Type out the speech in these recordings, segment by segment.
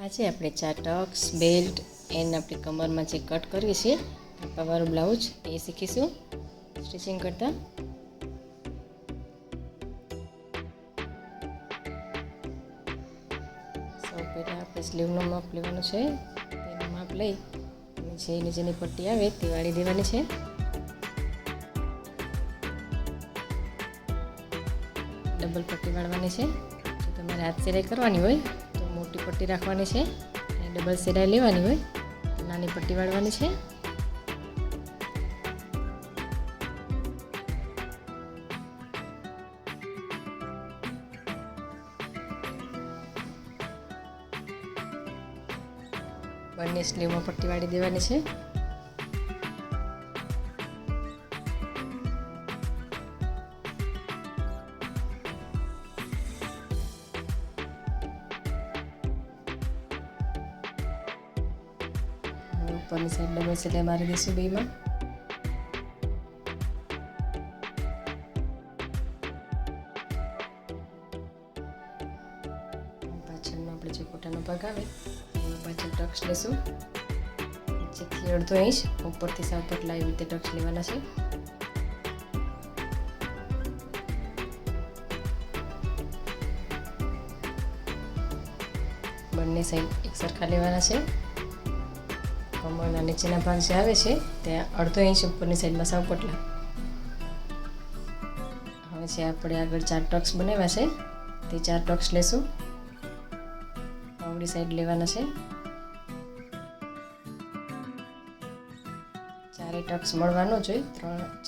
આજે આપણે 4 Tux belt and આપણી કમરમાં જે કટ કરીએ છીએ કાપાવાળું બ્લાઉઝ એ શીખીશું સ્ટિચિંગ કરતા. સૌ પહેલાં આપણે સ્લીવનું માપ લેવાનું છે. તેનું માપ લઈ અને જે નીચેની પટ્ટી આવે તે વાળી દેવાની છે. ડબલ પટ્ટી વાળવાની છે. જો તમારે હાથ સિલાઈ કરવાની હોય તો મોટી પટ્ટી રાખવાની છે અને ડબલ સિલાઈ લેવાની હોય તો નાની પટ્ટી વાળવાની છે. બંને સ્લીવમાં પટ્ટી વાળી દેવાની છે. ઉપરની સાઈડ ડબલ સિલાઈ મારી દઈશું બેમાં. પાછળનો આપણે જે કોટાનો ભાગ આવે એમાં પાછળ ટક્સ લેશું. નીચેથી અડધો ઇંચ ઉપરથી સાવ પતલા એવી રીતે ટક્સ લેવાના છે. બંને સાઈડ એક સરખા લેવાના છે. કમરના નીચેના ભાગ જે આવે છે ત્યાં અડધો ઇંચ ઉપરની સાઈડમાં સાવ પટલા. હવે જે આપણે આગળ 4 ટક્સ બનાવ્યા છે તે 4 ટક્સ લેશું. આવડી સાઈડ લેવાના છે. 4 ટક્સ મળવા ન જોઈએ,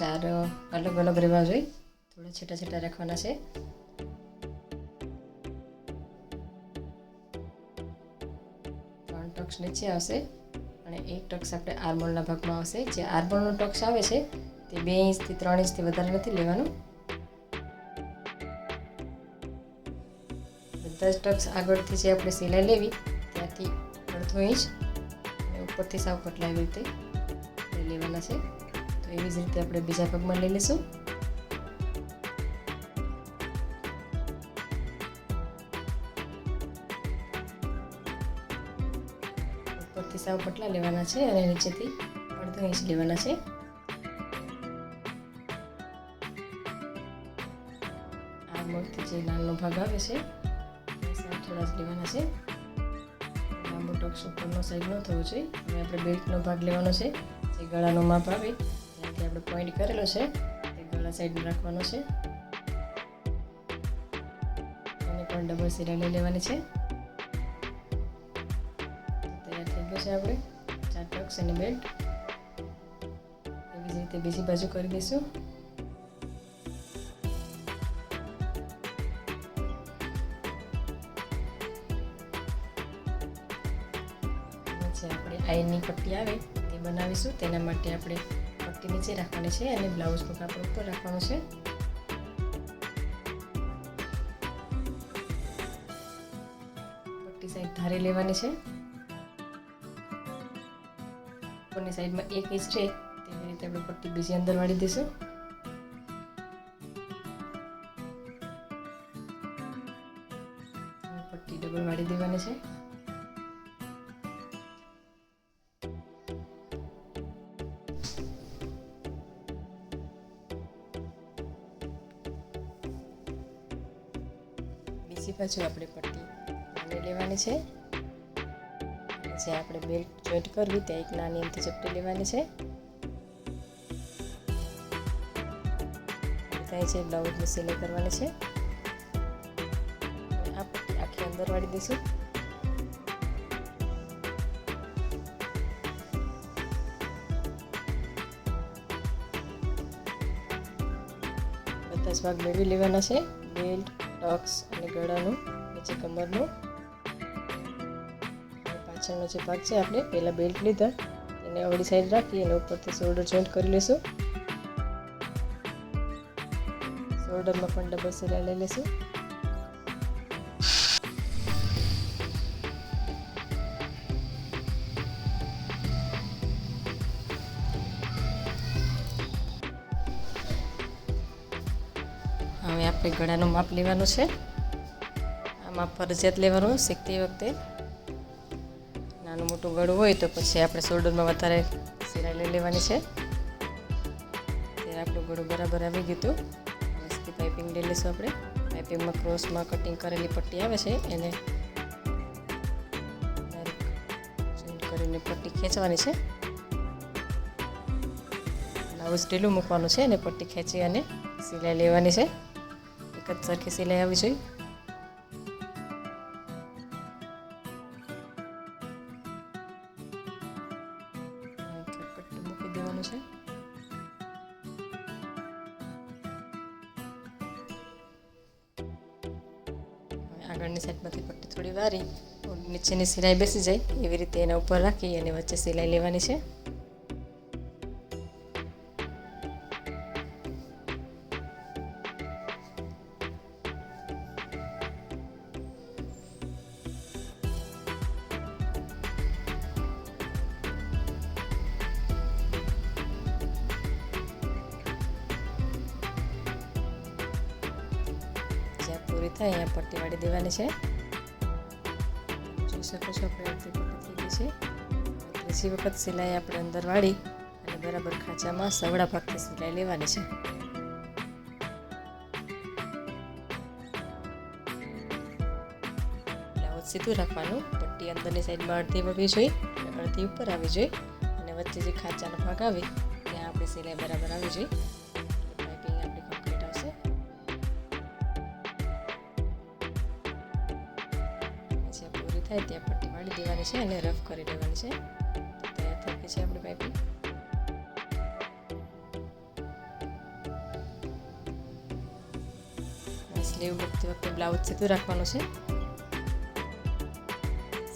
4 અલગ અલગ રહેવા જોઈએ. થોડા છેટા છેટા રાખવાના છે. ટક્સ નીચે આવશે અને એક ટક્સ આપણે આર્મહોલના ભાગમાં આવશે. જે આર્મહોલનો ટક્સ આવે છે તે 2 ઇંચથી 3 ઇંચથી વધારે નથી લેવાનું. બધા જ ટક્સ આગળથી જે આપણે સિલાઈ લેવી ત્યાંથી અડધો ઇંચ અને ઉપરથી સાવ પટલા એવી રીતે લેવાના છે. તો એવી જ રીતે આપણે બીજા ભાગમાં લઈ લઈશું. ઉપરથી સાવ પટલા લેવાના છે અને નીચેથી અડધો ઇંચ લેવાના છે. આર્મહોલથી જે નાનો ભાગ આવે છે એ સાઈડ થોડા જ લેવાના છે. લાંબો ટક્સ ઉપરનો સાઈડ ન થવો જોઈએ. હવે આપણે બેલ્ટનો ભાગ લેવાનો છે. જે ગળાનો માપ આવે ત્યાંથી આપણે પોઈન્ટ કરેલો છે તે ગળા સાઈડ રાખવાનો છે. અને પણ ડબલ સિલાઈ લઈ લેવાની છે. આપણે 4 ટક્સ અને બેલ્ટ એવી જ રીતે બીજી બાજુ કરી દઈશું. પછી આપણે આઈની પટ્ટી આવે તે બનાવીશું. તેના માટે આપણે પટ્ટી નીચે રાખવાની છે અને બ્લાઉઝનું કાપડ ઉપર રાખવાનું છે. પટ્ટી સાઈડ ધારી લેવાની છે. ઉપરની સાઈડમાં 1 ઇંચ છે તેવી રીતે આપણે પટ્ટી બીજી અંદર વાળી દઈશું. પટ્ટી ડબલ વાળી દેવાની છે. બીજી બાજુ આપણે પટ્ટી નાની લેવાની છે. જે આપણે બેલ્ટ જોઈન્ટ કરવી ત્યાં એક નાની એમથી ચપટી લેવાની છે. થાય છે બ્લાઉઝની સિલાઈ કરવાની છે. આ પટ્ટી આખી અંદર વાળી દઈશું. બધા જ ભાગ મેળવી લેવાના છે. બેલ્ટ, ટક્સ અને ગળાનું નીચે કમરનું. પાછળનો જે ભાગ છે આપણે પહેલાં બેલ્ટ લીધા એને અવળી સાઈડ રાખી અને ઉપરથી શોલ્ડર જોઈન્ટ કરી લઈશું. શોલ્ડરમાં પણ ડબલ સિલાઈ લઈ લઈશું. હવે આપણે ગળાનું માપ લેવાનું છે. આ માપ ફરજિયાત લેવાનું શીખતી વખતે. નાનું મોટું ગળું હોય તો પછી આપણે શોલ્ડરમાં વધારે સિલાઈ લઈ લેવાની છે. ત્યારે આપણું ગળું બરાબર આવી ગયું હતું. હવે પાઇપિંગ લઈ લઈશું આપણે. પાઇપિંગમાં ક્રોસમાં કટિંગ કરેલી પટ્ટી આવે છે એને કરીને પટ્ટી ખેંચવાની છે. બ્લાઉઝ ઢીલું મૂકવાનું છે અને પટ્ટી ખેંચી અને સિલાઈ લેવાની છે. એક જ સરખી સિલાઈ આવી જોઈએ. પટ્ટી મૂકી દેવાનું છે. આગળની સાઈડમાંથી પટ્ટી થોડી વારી નીચેની સિલાઈ બેસી જાય એવી રીતે એના ઉપર રાખી અને વચ્ચે સિલાઈ લેવાની છે. પૂરી થાય અહીંયા પટ્ટી વાળી દેવાની છે. જોઈ શકો છો આપણે અડધી પટ્ટી થઈ ગઈ છે. ત્રીજી વખત સિલાઈ આપણે અંદર વાળી અને બરાબર ખાંચામાં સવડા ભાગથી સિલાઈ લેવાની છે. બ્લાઉઝ સીધું રાખવાનું. પટ્ટી અંદરની સાઈડમાં અડધી વળવી જોઈએ અને અડધી ઉપર આવી જોઈએ અને વચ્ચે જે ખાંચાનો ભાગ આવે ત્યાં આપણી સિલાઈ બરાબર આવી જોઈએ. પાઇપિંગ આપણી કમ્પ્લીટ આવશે. થાય ત્યાં પટ્ટી વાળી દેવાની છે અને રફ કરી લેવાની છે. તૈયાર થઈ ગઈ છે આપણી પાઇપિંગ. સ્લીવ મૂકતી વખતે બ્લાઉઝ સીધું રાખવાનું છે.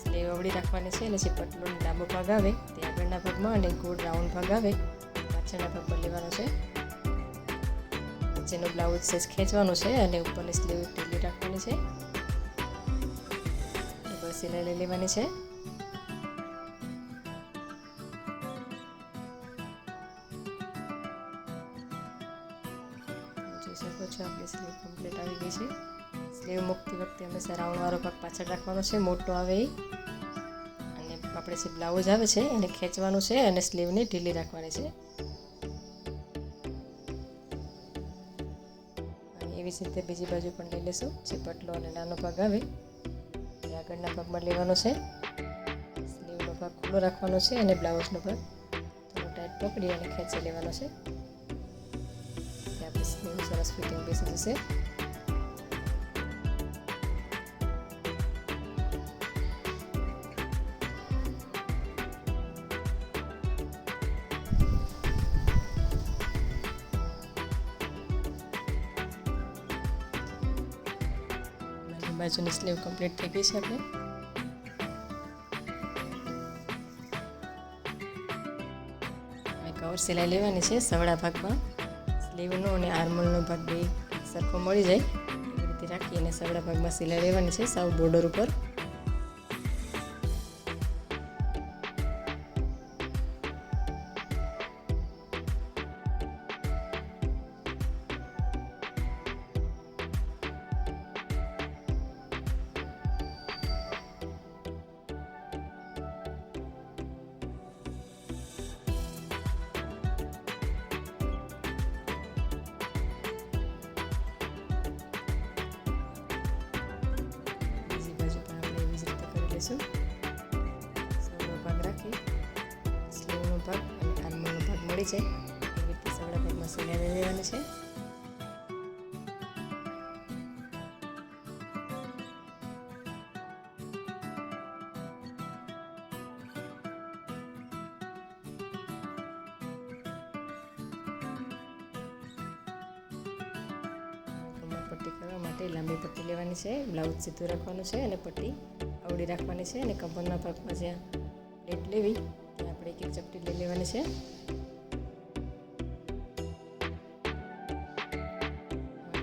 સ્લીવ અવળી રાખવાની છે અને જે પટલું લાંબો ભાગ આવે તે આગળના ભાગમાં અને ગોળ રાઉન્ડ ભાગ આવે પાછળના ભાગમાં લેવાનો છે. જેનો બ્લાઉઝ સાઈઝ ખેંચવાનો છે અને ઉપરની સ્લીવ ઢીલી રાખવાની છે. સિલાઈ લઈ લેવાની છે. જોઈ શકો છો આપણી સ્લીવ કમ્પ્લીટ આવી ગઈ છે. સ્લીવ મૂકતી વખતે હંમેશા રાઉન્ડવાળો ભાગ પાછળ રાખવાનો છે, મોટો આવે એ. અને આપણે જે બ્લાઉઝ આવે છે એને ખેંચવાનું છે અને સ્લીવને ઢીલી રાખવાની છે. અને એવી જ રીતે બીજી બાજુ પણ લઈ લેશું. જે પટલો અને નાનો ભાગ આવે આગળના ભાગમાં લેવાનો છે. સ્લીવનો ભાગ ખુલ્લો રાખવાનો છે અને બ્લાઉઝનો ભાગ થોડો ટાઈટ પકડી અને ખેંચી લેવાનો છે. આપણી સ્લીવ સરસ ફિટિંગ બેસી જશે. બાજુની સ્લીવ કમ્પ્લીટ થઈ ગઈ છે. આપણે કવર સિલાઈ લેવાની છે. સવડા ભાગમાં સ્લીવનો અને આર્મોલનો ભાગ બે સરખો મળી જાય એવી રીતે રાખી અને સવડા ભાગમાં સિલાઈ લેવાની છે સાવ બોર્ડર ઉપર. સવડો ભાગ રાખી સ્લીવનો ભાગ અને આર્મોલનો ભાગ મળી જાય એવી રીતે સવડા ભાગમાં સિલાઈ લઈ લેવાની છે. પટ્ટી કરવા માટે લાંબી પટ્ટી લેવાની છે. બ્લાઉઝ સીધું રાખવાનું છે અને પટ્ટી અવળી રાખવાની છે અને કમરના ભાગમાં જ્યાં પ્લેટ લેવી ત્યાં આપણે એક ચપટી લઈ લેવાની છે.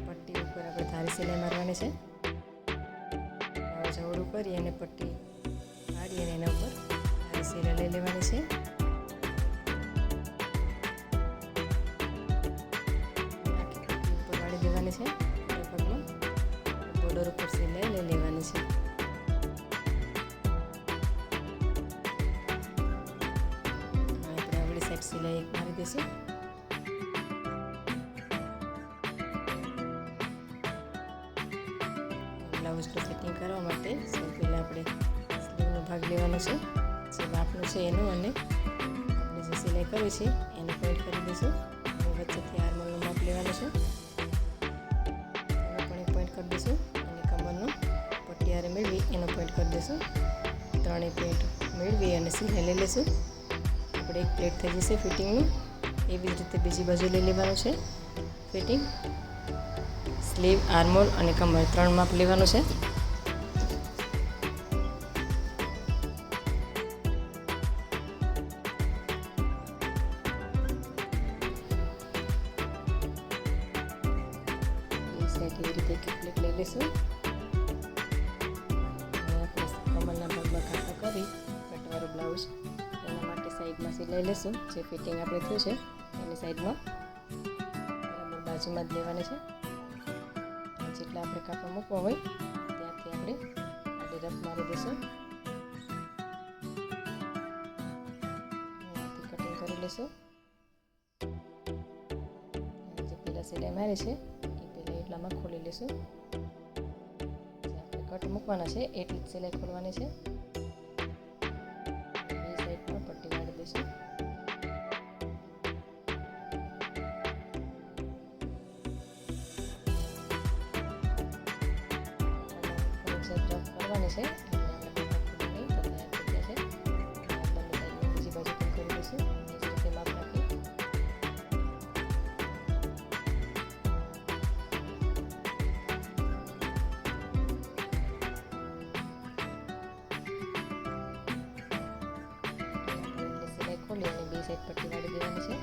પટ્ટી ઉપર આપણે ધારી સિલાઈ મારવાની છે. બ્લાઉઝ અવળું કરી અને પટ્ટી પાડી અને એના ઉપર ધારી સિલાઈ લઈ લેવાની છે. આખી પટ્ટી ઉપર વાળી દેવાની છે. ભાગમાં બોર્ડર ઉપર સિલાઈ લઈ લેવાની છે. સિલાઈ એક મારી દઈશું. બ્લાઉઝનું ફિટિંગ કરવા માટે સૌ પહેલાં આપણે સ્લીવનો ભાગ લેવાનો છે, જે માપનું છે એનું, અને આપણે જે સિલાઈ કરવી છે એને પોઈન્ટ કરી દઈશું. અને વચ્ચેથી આર્મલનું માપ લેવાનું છે, એનો પણ એક પોઈન્ટ કરી દઈશું. અને કમરનો પટ્ટીયારે મેળવી એનો પોઈન્ટ કરી દઈશું. ત્રણેય પોઈન્ટ મેળવી અને સિલાઈ લઈ લઈશું. આપણે એક પ્લેટ થઈ જશે ફિટિંગનું. એવી જ રીતે બીજી બાજુ લઈ લેવાનું છે ફિટિંગ. સ્લીવ, આર્મહોલ અને કમર 3 માપ લેવાનું છે. એ સાઈડ એવી રીતે એક પ્લેટ લઈ લઈશું. અને આપણે કમરના ભાગમાં કાપા કરી કટવાળું બ્લાઉઝ એના માટે સાઈડમાં સિલાઈ લઈશું. જે ફિટિંગ આપણે થયું છે એની સાઈડમાં બરાબર બાજુમાં જ લેવાની છે. જેટલા આપણે કાપા મૂકવા હોય ત્યાંથી આપણે આડી રફ મારી દઈશું. અહીંયાથી કટિંગ કરી લઈશું. જે પહેલાં સિલાઈ મારી છે એ પહેલાં એટલામાં ખોલી લઈશું. જે આપણે કટ મૂકવાના છે એટલી જ સિલાઈ ખોલવાની છે. બે સાઈડમાં પટ્ટી વાળી દઈશું. કરવાની છે બીજી બાજુ પણ કરી દઈશું. એ જ રીતે માપ રાખી સિલાઈ ખોલી અને બે સાઈડ પટ્ટી વાળી દેવાની છે.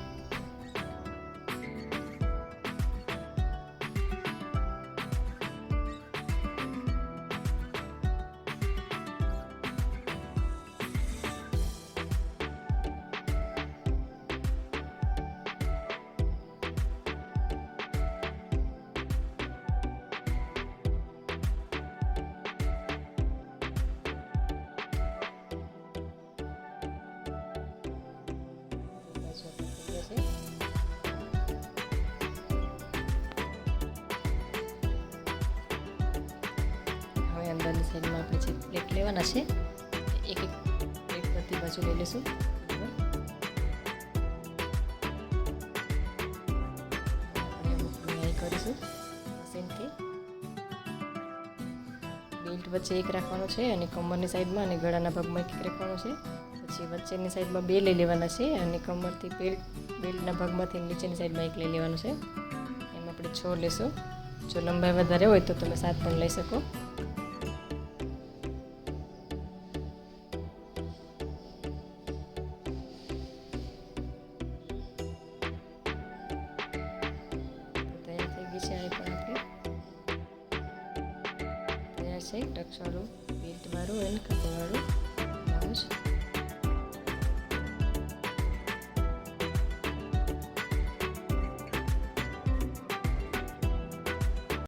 હવે અંદરની સાઈડમાં આપણે જે પ્લેટ લેવાના છે એક એક પ્લેટ બધી બાજુ લઈ લઈશું. આપણે અમુક કરીશું મશીનથી. બેલ્ટ વચ્ચે એક રાખવાનો છે અને કમરની સાઈડમાં અને ગળાના ભાગમાં એક રાખવાનો છે. પછી વચ્ચેની સાઈડમાં 2 લઈ લેવાના છે અને કમરથી બેલ્ટના ભાગમાંથી નીચેની સાઈડમાં 1 લઈ લેવાનું છે. એમાં આપણે 6 લેશું. જો લંબાઈ વધારે હોય તો તમે 7 પણ લઈ શકો. તૈયાર થઈ ગઈ છે આ પણ આપણે તૈયાર છે. ટક્સવાળું, બેલ્ટવાળું અને કપડવાળું